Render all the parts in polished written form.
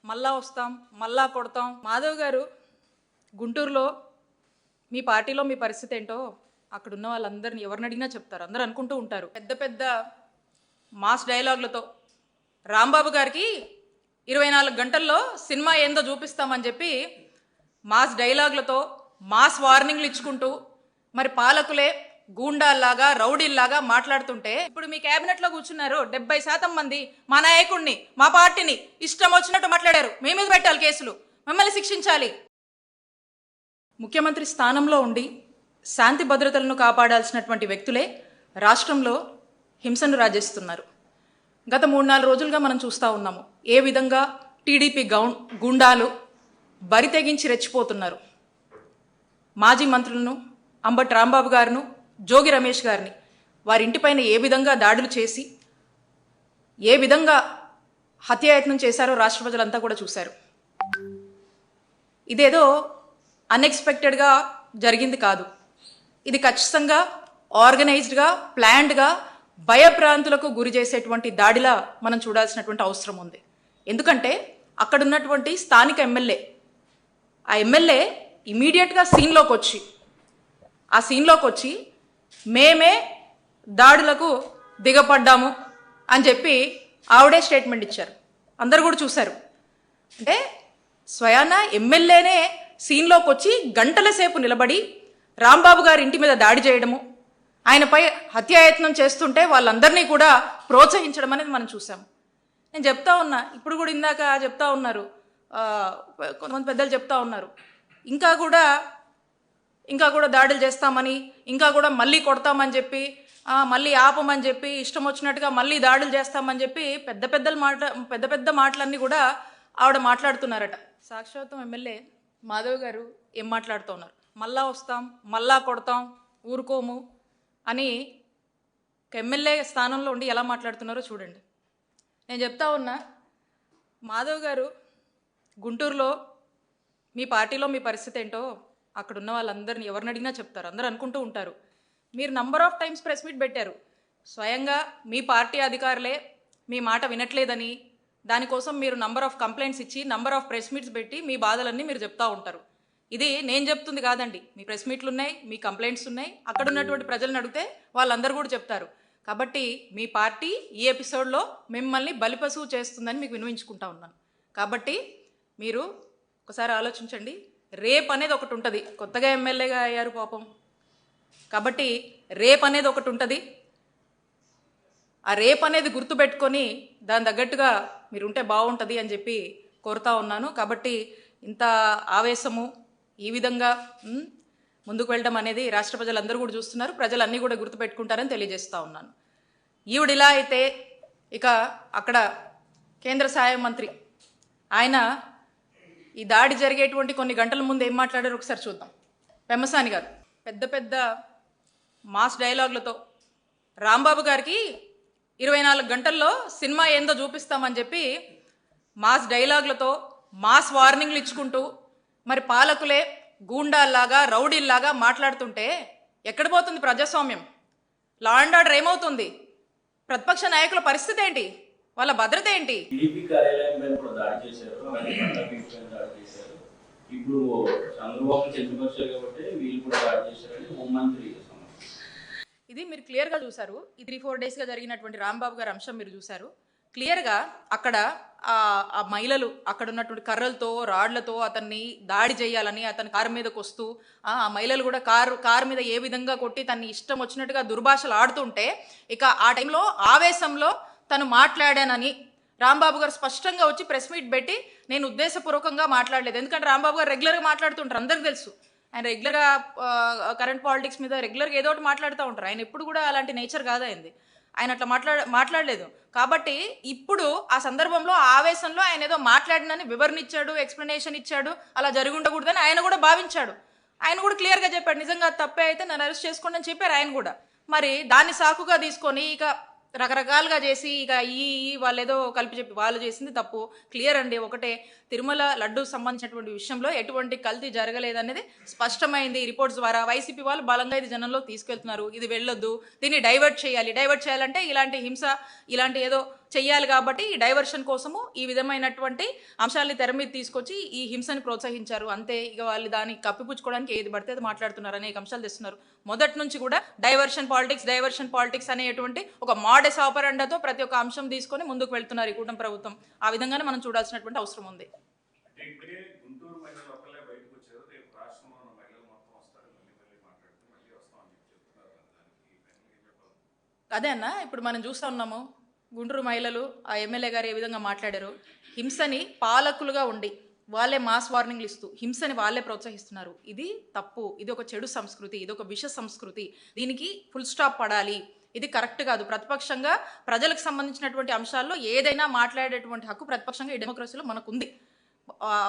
మళ్ళా వస్తాం, మళ్ళా కొడతాం. మాధవ్ గారు, గుంటూరులో మీ పార్టీలో మీ పరిస్థితి ఏంటో అక్కడ ఉన్న వాళ్ళందరినీ ఎవరిని అడిగినా చెప్తారు. అందరూ అనుకుంటూ ఉంటారు. పెద్ద పెద్ద మాస్ డైలాగులతో రాంబాబు గారికి 24 గంటల్లో సినిమా ఏందో చూపిస్తామని చెప్పి మాస్ డైలాగులతో మాస్ వార్నింగ్లు ఇచ్చుకుంటూ మరి పాలకులే గూండాల్లాగా రౌడీల్లాగా మాట్లాడుతుంటే ఇప్పుడు మీ క్యాబినెట్లో కూర్చున్నారు 70% మంది మా నాయకుడిని మా పార్టీని ఇష్టం వచ్చినట్టు మాట్లాడారు. మీ మీద పెట్టాలి కేసులు, మిమ్మల్ని శిక్షించాలి. ముఖ్యమంత్రి స్థానంలో ఉండి శాంతి భద్రతలను కాపాడాల్సినటువంటి వ్యక్తులే రాష్ట్రంలో హింసను రాజేస్తున్నారు. గత 3-4 రోజులుగా మనం చూస్తూ ఉన్నాము ఏ విధంగా టీడీపీ గుండాలు బరి తెగించి రెచ్చిపోతున్నారు. మాజీ మంత్రులను అంబటి రాంబాబు గారును జోగి రమేష్ గారిని వారి ఇంటిపైన ఏ విధంగా దాడులు చేసి ఏ విధంగా హత్యాయత్నం చేశారో రాష్ట్ర ప్రజలంతా కూడా చూశారు. ఇదేదో అన్ఎక్స్పెక్టెడ్గా జరిగింది కాదు. ఇది ఖచ్చితంగా ఆర్గనైజ్డ్గా ప్లాన్డ్గా భయభ్రాంతులకు గురి చేసేటువంటి దాడిలా మనం చూడాల్సినటువంటి అవసరం ఉంది. ఎందుకంటే అక్కడ ఉన్నటువంటి స్థానిక ఆ ఎమ్మెల్యే ఇమీడియట్గా సీన్లోకి వచ్చి మేమే దాడులకు దిగపడ్డాము అని చెప్పి ఆవిడే స్టేట్మెంట్ ఇచ్చారు. అందరు కూడా చూశారు. అంటే స్వయాన ఎమ్మెల్యేనే సీన్లోకి వచ్చి గంటల సేపు నిలబడి రాంబాబు గారి ఇంటి మీద దాడి చేయడము, ఆయనపై హత్యాయత్నం చేస్తుంటే వాళ్ళందరినీ కూడా ప్రోత్సహించడం అనేది మనం చూసాము. నేను చెప్తా ఉన్నా, ఇప్పుడు కూడా ఇందాక చెప్తా ఉన్నారు, కొంతమంది పెద్దలు చెప్తా ఉన్నారు, ఇంకా కూడా దాడులు చేస్తామని, ఇంకా కూడా మళ్ళీ కొడతామని చెప్పి, మళ్ళీ ఆపమని చెప్పి, ఇష్టం వచ్చినట్టుగా మళ్ళీ దాడులు చేస్తామని చెప్పి పెద్ద పెద్ద మాటలన్నీ కూడా ఆవిడ మాట్లాడుతున్నారట. సాక్షాత్తం ఎమ్మెల్యే మాధవ్ గారు ఏం మాట్లాడుతూ ఉన్నారు? మళ్ళా వస్తాం, మళ్ళా కొడతాం, ఊరుకోము అని ఎమ్మెల్యే స్థానంలో ఉండి ఎలా మాట్లాడుతున్నారో చూడండి. నేను చెప్తా ఉన్నా, మాధవ్ గారు, గుంటూరులో మీ పార్టీలో మీ పరిస్థితి ఏంటో అక్కడ ఉన్న వాళ్ళందరినీ ఎవరిని అడిగినా చెప్తారు. అందరూ అనుకుంటూ ఉంటారు. మీరు number of times press meet పెట్టారు. స్వయంగా మీ పార్టీ అధికారులే మీ మాట వినట్లేదని, దానికోసం మీరు నంబర్ ఆఫ్ కంప్లైంట్స్ ఇచ్చి నంబర్ ఆఫ్ ప్రెస్ మీట్స్ పెట్టి మీ బాధలన్నీ మీరు చెప్తా ఉంటారు. ఇది నేను చెప్తుంది కాదండి, మీ ప్రెస్ మీట్లు ఉన్నాయి, మీ కంప్లైంట్స్ ఉన్నాయి. అక్కడ ఉన్నటువంటి ప్రజలను అడిగితే వాళ్ళందరూ కూడా చెప్తారు. కాబట్టి మీ పార్టీ ఈ ఎపిసోడ్లో మిమ్మల్ని బలిపశువు చేస్తుందని మీకు వినిపించుకుంటా ఉన్నాను. కాబట్టి మీరు ఒకసారి ఆలోచించండి. రేప్ అనేది ఒకటి ఉంటుంది. కొత్తగా ఎమ్మెల్యేగా అయ్యారు పాపం, కాబట్టి రేప్ అనేది ఒకటి ఉంటుంది. ఆ రేప్ అనేది గుర్తుపెట్టుకొని దాని తగ్గట్టుగా మీరు ఉంటే బాగుంటుంది అని చెప్పి కోరుతా ఉన్నాను. కాబట్టి ఇంత ఆవేశము, ఈ విధంగా ముందుకు వెళ్ళడం అనేది రాష్ట్ర ప్రజలందరూ కూడా చూస్తున్నారు. ప్రజలన్నీ కూడా గుర్తుపెట్టుకుంటారని తెలియజేస్తూ ఉన్నాను. ఈవిడిలా అయితే ఇక అక్కడ కేంద్ర సహాయ మంత్రి ఆయన ఈ దాడి జరిగేటువంటి కొన్ని గంటల ముందు ఏం మాట్లాడారు ఒకసారి చూద్దాం. పెమ్మసాని గారు పెద్ద పెద్ద మాస్ డైలాగులతో రాంబాబు గారికి 24 గంటల్లో సినిమా ఏందో చూపిస్తామని చెప్పి మాస్ డైలాగులతో మాస్ వార్నింగ్లు ఇచ్చుకుంటూ మరి పాలకులే గూండాల్లాగా రౌడీల్లాగా మాట్లాడుతుంటే ఎక్కడ పోతుంది ప్రజాస్వామ్యం? లా అండ్ ఆర్డర్ ఏమవుతుంది? ప్రతిపక్ష నాయకుల పరిస్థితి ఏంటి? వాళ్ళ భద్రత ఏంటి? ఇప్పుడు చంద్రబాబు చంద్రబాబు కాబట్టి వీళ్ళు కూడా దాడి చేశారని హోంమంత్రి. ఇది మీరు క్లియర్గా చూశారు. ఈ 3-4 డేస్గా జరిగినటువంటి రాంబాబు గారి అంశం మీరు చూశారు. క్లియర్గా అక్కడ ఆ మహిళలు అక్కడ ఉన్నటువంటి కర్రలతో రాడ్లతో అతన్ని దాడి చేయాలని అతని కారు మీదకి వస్తూ ఆ మహిళలు కూడా కారు మీద ఏ విధంగా కొట్టి తన్ని ఇష్టం వచ్చినట్టుగా దుర్భాషలు ఆడుతుంటే ఇక ఆ టైంలో ఆవేశంలో తను మాట్లాడానని రాంబాబు గారు స్పష్టంగా వచ్చి ప్రెస్ మీట్ పెట్టి నేను ఉద్దేశపూర్వకంగా మాట్లాడలేదు. ఎందుకంటే రాంబాబు గారు రెగ్యులర్గా మాట్లాడుతుంటారు, అందరికీ తెలుసు. ఆయన రెగ్యులర్గా కరెంట్ పాలిటిక్స్ మీద రెగ్యులర్గా ఏదో ఒకటి మాట్లాడుతూ ఉంటారు. ఆయన ఎప్పుడు కూడా అలాంటి నేచర్ కాదైంది. ఆయన అట్లా మాట్లాడలేదు. కాబట్టి ఇప్పుడు ఆ సందర్భంలో ఆవేశంలో ఆయన ఏదో మాట్లాడినని వివరణ ఇచ్చాడు, ఎక్స్ప్లెనేషన్ ఇచ్చాడు. అలా జరిగి ఉండకూడదని ఆయన కూడా భావించాడు. ఆయన కూడా క్లియర్గా చెప్పాడు, నిజంగా తప్పే అయితే నన్ను అరెస్ట్ చేసుకోండి అని చెప్పారు ఆయన కూడా. మరి దాన్ని సాకుగా తీసుకొని ఇక రకరకాలుగా చేసి ఇక వాళ్ళు ఏదో కలిపి చెప్పి వాళ్ళు చేసింది తప్పు. క్లియర్ అండి, ఒకటే తిరుమల లడ్డు సంబంధించినటువంటి విషయంలో ఎటువంటి కల్తీ జరగలేదనేది స్పష్టమైంది రిపోర్ట్స్ ద్వారా. వైసీపీ వాళ్ళు బలంగా ఇది జనంలో తీసుకెళ్తున్నారు, ఇది వెళ్ళొద్దు, దీన్ని డైవర్ట్ చేయాలంటే ఇలాంటి హింస, ఇలాంటి ఏదో చెయ్యాలి కాబట్టి ఈ డైవర్షన్ కోసము ఈ విధమైనటువంటి అంశాలని తెర మీద తీసుకొచ్చి ఈ హింసని ప్రోత్సహించారు అంతే. ఇక వాళ్ళు దాన్ని కప్పిపుచ్చుకోవడానికి ఏది పడితే అది మాట్లాడుతున్నారు, అనేక అంశాలు తెస్తున్నారు. మొదటి నుంచి కూడా డైవర్షన్ పాలిటిక్స్ అనేటువంటి ఒక మోడస్ ఆపరెండాతో ప్రతి ఒక్క అంశం తీసుకొని ముందుకు వెళ్తున్నారు ఈ కూటమి ప్రభుత్వం. ఆ విధంగానే మనం చూడాల్సినటువంటి అవసరం ఉంది. అదే అన్న, ఇప్పుడు మనం చూస్తూ ఉన్నాము గుంటూరు మహిళలు ఆ ఎమ్మెల్యే గారు ఏ విధంగా మాట్లాడారు. హింసని పాలకులుగా ఉండి వాళ్ళే మాస్ వార్నింగ్లు ఇస్తూ హింసని వాళ్ళే ప్రోత్సహిస్తున్నారు. ఇది తప్పు, ఇది ఒక చెడు సంస్కృతి, ఇది ఒక విష సంస్కృతి, దీనికి ఫుల్ స్టాప్ పడాలి, ఇది కరెక్ట్ కాదు. ప్రతిపక్షంగా ప్రజలకు సంబంధించినటువంటి అంశాల్లో ఏదైనా మాట్లాడేటువంటి హక్కు ప్రతిపక్షంగా ఈ డెమోక్రసీలో మనకుంది.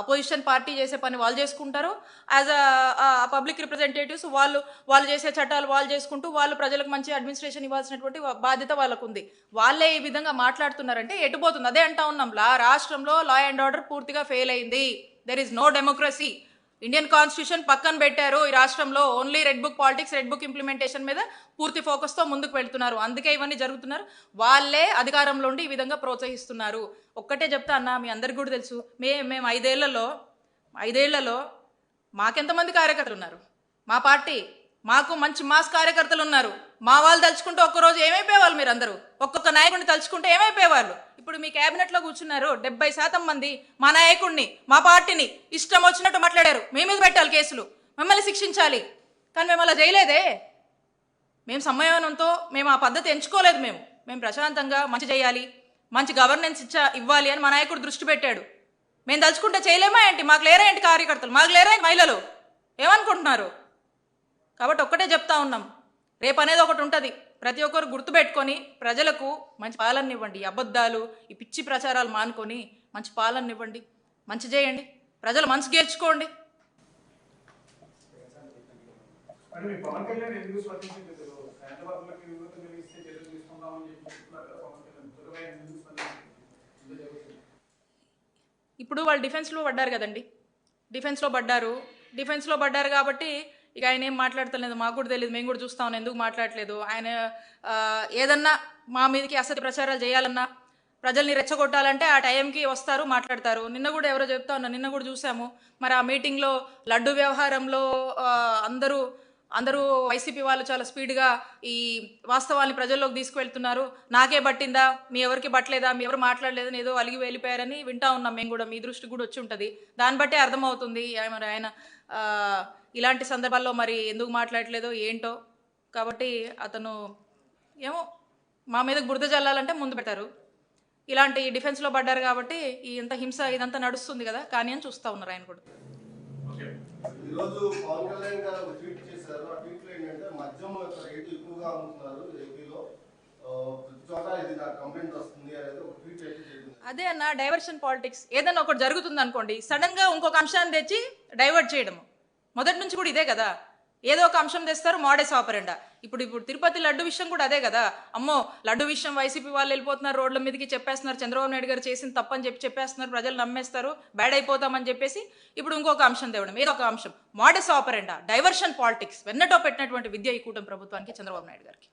అపోజిషన్ పార్టీ చేసే పని వాళ్ళు చేసుకుంటారు, యాజ్ అ పబ్లిక్ రిప్రజెంటేటివ్స్ వాళ్ళు చేసే చట్టాలు వాళ్ళు చేసుకుంటూ వాళ్ళు ప్రజలకు మంచి అడ్మినిస్ట్రేషన్ ఇవ్వాల్సినటువంటి బాధ్యత వాళ్ళకు ఉంది. వాళ్ళే ఈ విధంగా మాట్లాడుతున్నారంటే ఎటుపోతుంది? అదే అంటా ఉన్నాం, రాష్ట్రంలో లా అండ్ ఆర్డర్ పూర్తిగా ఫెయిల్ అయింది. There is no democracy. Indian constitution పక్కన పెట్టారు. ఈ రాష్ట్రంలో only red book politics, red book implementation మీద పూర్తి ఫోకస్తో ముందుకు వెళ్తున్నారు. అందుకే ఇవన్నీ జరుగుతున్నారు. వాళ్ళే అధికారంలో ఉండి ఈ విధంగా ప్రోత్సహిస్తున్నారు. ఒక్కటే చెప్తా అన్న, మీ అందరికి కూడా తెలుసు, మేము ఐదేళ్లలో మాకెంతమంది కార్యకర్తలు ఉన్నారు, మా పార్టీ మాకు మంచి మాస్ కార్యకర్తలు ఉన్నారు. మా వాళ్ళు తలుచుకుంటే ఒక్కరోజు ఏమైపోయేవాళ్ళు, మీరు అందరూ ఒక్కొక్క నాయకుడిని తలుచుకుంటే ఏమైపోయేవాళ్ళు. ఇప్పుడు మీ క్యాబినెట్లో కూర్చున్నారు 70% మంది మా నాయకుడిని, మా పార్టీని ఇష్టం వచ్చినట్టు మాట్లాడారు. మీ మీద పెట్టాలి కేసులు, మిమ్మల్ని శిక్షించాలి. కానీ మేము అలా చేయలేదే. మేము సంయమనంతో మేము ఆ పద్ధతి ఎంచుకోలేదు. మేము ప్రశాంతంగా మంచి చేయాలి, మంచి గవర్నెన్స్ ఇవ్వాలి అని మా నాయకుడు దృష్టి పెట్టాడు. మేము తలుచుకుంటే చేయలేమా ఏంటి? మాకు లేరా ఏంటి కార్యకర్తలు, మాకు లేరా ఏంటి మహిళలు? ఏమనుకుంటున్నారు? కాబట్టి ఒక్కటే చెప్తా ఉన్నాం, రేపు అనేది ఒకటి ఉంటుంది. ప్రతి ఒక్కరు గుర్తుపెట్టుకొని ప్రజలకు మంచి పాలన ఇవ్వండి. అబద్ధాలు, ఈ పిచ్చి ప్రచారాలు మానుకొని మంచి పాలన ఇవ్వండి, మంచి చేయండి, ప్రజలు మంచి గెలుచుకోండి. ఇప్పుడు వాళ్ళు డిఫెన్స్లో పడ్డారు కదండి, డిఫెన్స్లో పడ్డారు కాబట్టి ఇక ఆయన ఏం మాట్లాడతలేదు. మాకు కూడా తెలియదు, మేము కూడా చూస్తామని ఎందుకు మాట్లాడలేదు. ఆయన ఏదన్నా మా మీదకి అసత్య ప్రచారాలు చేయాలన్నా, ప్రజల్ని రెచ్చగొట్టాలంటే ఆ టైంకి వస్తారు, మాట్లాడతారు. నిన్న కూడా ఎవరో చెప్తా ఉన్నా, నిన్న కూడా చూసాము. మరి ఆ మీటింగ్లో లడ్డు వ్యవహారంలో అందరూ వైసీపీ వాళ్ళు చాలా స్పీడ్గా ఈ వాస్తవాన్ని ప్రజల్లోకి తీసుకువెళ్తున్నారు. నాకే పట్టిందా, మీ ఎవరికి పట్టలేదా, మీ ఎవరు మాట్లాడలేదని ఏదో అలిగి వెళ్ళిపోయారని వింటా ఉన్నాం మేము కూడా. మీ దృష్టి కూడా వచ్చి ఉంటుంది. దాన్ని బట్టే అర్థమవుతుంది మరి ఆయన ఇలాంటి సందర్భాల్లో మరి ఎందుకు మాట్లాడలేదో ఏంటో. కాబట్టి అతను ఏమో మా మీదకి బురద జల్లాలంటే ముందు పెట్టారు. ఇలాంటి డిఫెన్స్లో పడ్డారు కాబట్టి ఇంత హింస ఇదంతా నడుస్తుంది కదా, కానీ అని చూస్తూ ఉన్నారు ఆయన కూడా. ఈరోజు పవన్ కళ్యాణ్ గారు ఒక ట్వీట్ చేశారు. ఆ ట్వీట్ లో ఏంటంటే మద్యం రేటు ఎక్కువగా అమ్ముతున్నారు ఏపీలో, ప్రతి చోట ఇది నాకు కంప్లైంట్ వస్తుంది అనేది ఒక ట్వీట్ అయితే చేసింది. అదే అన్న, డైవర్షన్ పాలిటిక్స్. ఏదన్నా ఒకటి జరుగుతుంది అనుకోండి, సడన్ గా ఇంకొక అంశాన్ని తెచ్చి డైవర్ట్ చేయడం. మొదటి నుంచి కూడా ఇదే కదా, ఏదో ఒక అంశం తెస్తారు, మోడస్ ఆపరెండా. ఇప్పుడు తిరుపతి లడ్డు విషయం కూడా అదే కదా. అమ్మో లడ్డు విషయం వైసీపీ వాళ్ళు వెళ్ళిపోతున్నారు, రోడ్ల మీదకి చెప్పేస్తున్నారు, చంద్రబాబు నాయుడు గారు చేసిన తప్పని చెప్పేస్తున్నారు, ప్రజలు నమ్మేస్తారు, బ్యాడ్ అయిపోతామని చెప్పేసి ఇప్పుడు ఇంకొక అంశం తేవడం. ఏదో ఒక అంశం, మోడస్ ఆపరెండా, డైవర్షన్ పాలిటిక్స్ వెన్నటో పెట్టినటువంటి విద్య ఈ కూటమి ప్రభుత్వానికి, చంద్రబాబు నాయుడు గారికి.